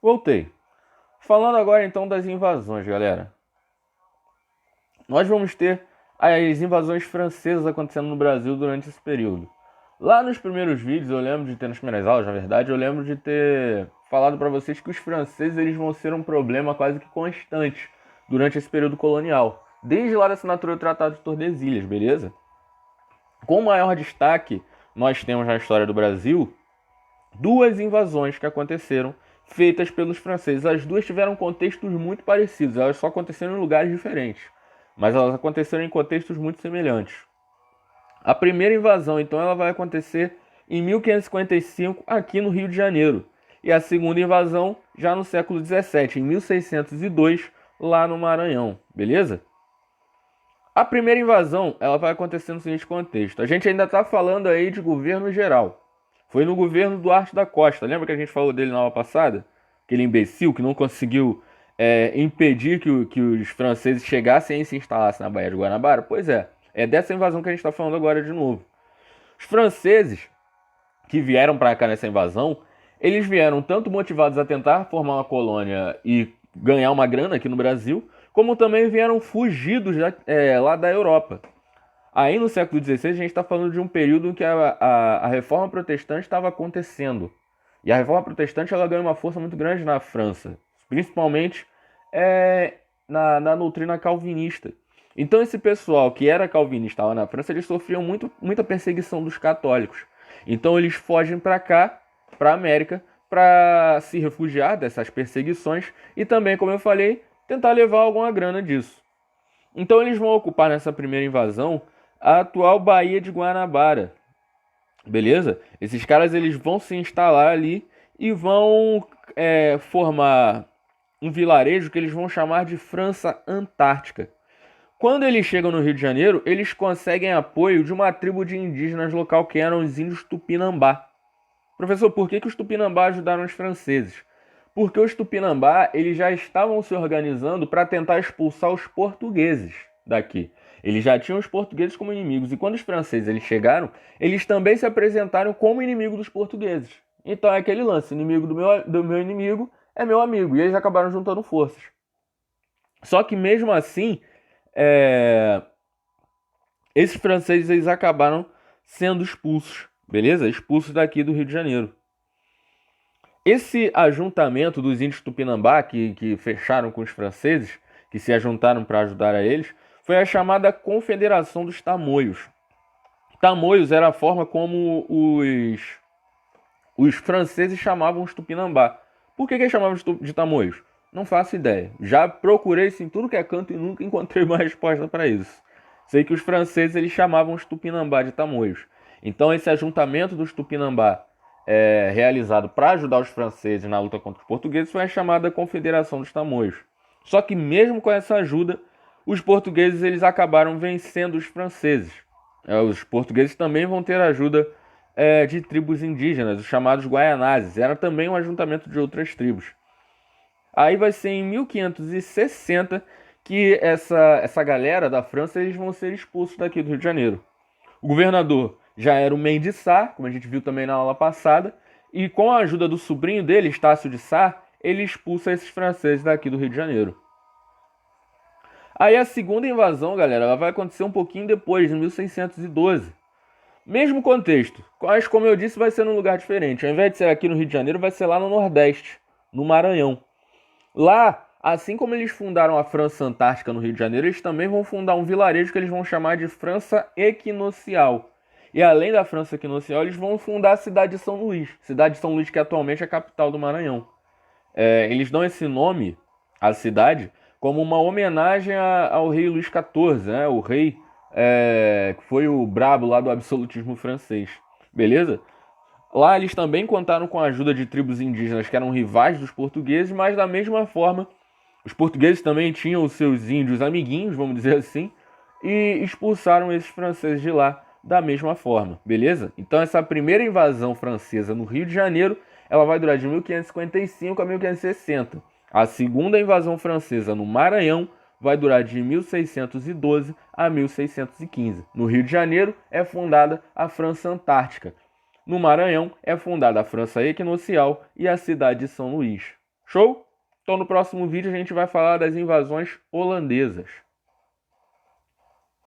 Voltei. Falando agora então das invasões, galera. Nós vamos ter as invasões francesas acontecendo no Brasil durante esse período. Lá nos primeiros vídeos, eu lembro de ter, nas primeiras aulas, na verdade, eu lembro de ter falado para vocês que os franceses eles vão ser um problema quase que constante durante esse período colonial. Desde lá da assinatura do Tratado de Tordesilhas, beleza? Com maior destaque, nós temos na história do Brasil duas invasões que aconteceram feitas pelos franceses. As duas tiveram contextos muito parecidos, elas só aconteceram em lugares diferentes, mas elas aconteceram em contextos muito semelhantes. A primeira invasão, então, ela vai acontecer em 1555 aqui no Rio de Janeiro, e a segunda invasão já no século 17, em 1602, lá no Maranhão, beleza? A primeira invasão, ela vai acontecer no seguinte contexto. A gente ainda está falando aí de governo geral. Foi no governo Duarte da Costa. Lembra que a gente falou dele na aula passada? Aquele imbecil que não conseguiu impedir que os franceses chegassem e se instalassem na Baía de Guanabara? Pois é dessa invasão que a gente está falando agora de novo. Os franceses que vieram para cá nessa invasão, eles vieram tanto motivados a tentar formar uma colônia e ganhar uma grana aqui no Brasil, como também vieram fugidos lá da Europa. Aí no século XVI a gente está falando de um período em que a reforma protestante estava acontecendo. E a reforma protestante ela ganha uma força muito grande na França, principalmente na doutrina calvinista. Então esse pessoal que era calvinista lá na França, eles sofriam muita perseguição dos católicos. Então eles fogem para cá, para a América, para se refugiar dessas perseguições e também, como eu falei, tentar levar alguma grana disso. Então eles vão ocupar nessa primeira invasão a atual Baía de Guanabara, beleza? Esses caras eles vão se instalar ali e vão formar um vilarejo que eles vão chamar de França Antártica. Quando eles chegam no Rio de Janeiro, eles conseguem apoio de uma tribo de indígenas local que eram os índios Tupinambá. Professor, por que os Tupinambá ajudaram os franceses? Porque os Tupinambá eles já estavam se organizando para tentar expulsar os portugueses daqui. Eles já tinham os portugueses como inimigos. E quando os franceses eles chegaram, eles também se apresentaram como inimigo dos portugueses. Então é aquele lance, inimigo do meu inimigo é meu amigo. E eles acabaram juntando forças. Só que mesmo assim, esses franceses eles acabaram sendo expulsos, beleza? Expulsos daqui do Rio de Janeiro. Esse ajuntamento dos índios Tupinambá, que fecharam com os franceses, que se ajuntaram para ajudar a eles, foi a chamada Confederação dos Tamoios. Tamoios era a forma como os franceses chamavam os Tupinambá. Por que eles chamavam de Tamoios? Não faço ideia. Já procurei isso em tudo que é canto e nunca encontrei uma resposta para isso. Sei que os franceses eles chamavam os Tupinambá de Tamoios. Então esse ajuntamento dos Tupinambá realizado para ajudar os franceses na luta contra os portugueses foi a chamada Confederação dos Tamoios. Só que mesmo com essa ajuda, os portugueses eles acabaram vencendo os franceses. Os portugueses também vão ter ajuda de tribos indígenas, os chamados Guaianazes. Era também um ajuntamento de outras tribos. Aí vai ser em 1560 que essa galera da França eles vão ser expulsos daqui do Rio de Janeiro. O governador já era o Mendes Sá, como a gente viu também na aula passada, e com a ajuda do sobrinho dele, Estácio de Sá, ele expulsa esses franceses daqui do Rio de Janeiro. Aí a segunda invasão, galera, ela vai acontecer um pouquinho depois, em 1612. Mesmo contexto, mas como eu disse, vai ser num lugar diferente. Ao invés de ser aqui no Rio de Janeiro, vai ser lá no Nordeste, no Maranhão. Lá, assim como eles fundaram a França Antártica no Rio de Janeiro, eles também vão fundar um vilarejo que eles vão chamar de França Equinocial. E além da França Equinocial, eles vão fundar a cidade de São Luís. Cidade de São Luís que atualmente é a capital do Maranhão. Eles dão esse nome à cidade como uma homenagem ao rei Luís XIV, né? O rei que foi o brabo lá do absolutismo francês. Beleza? Lá eles também contaram com a ajuda de tribos indígenas que eram rivais dos portugueses, mas da mesma forma, os portugueses também tinham os seus índios amiguinhos, vamos dizer assim, e expulsaram esses franceses de lá da mesma forma, beleza? Então essa primeira invasão francesa no Rio de Janeiro, ela vai durar de 1555 a 1560. A segunda invasão francesa no Maranhão vai durar de 1612 a 1615. No Rio de Janeiro é fundada a França Antártica. No Maranhão é fundada a França Equinocial e a cidade de São Luís. Show? Então no próximo vídeo a gente vai falar das invasões holandesas.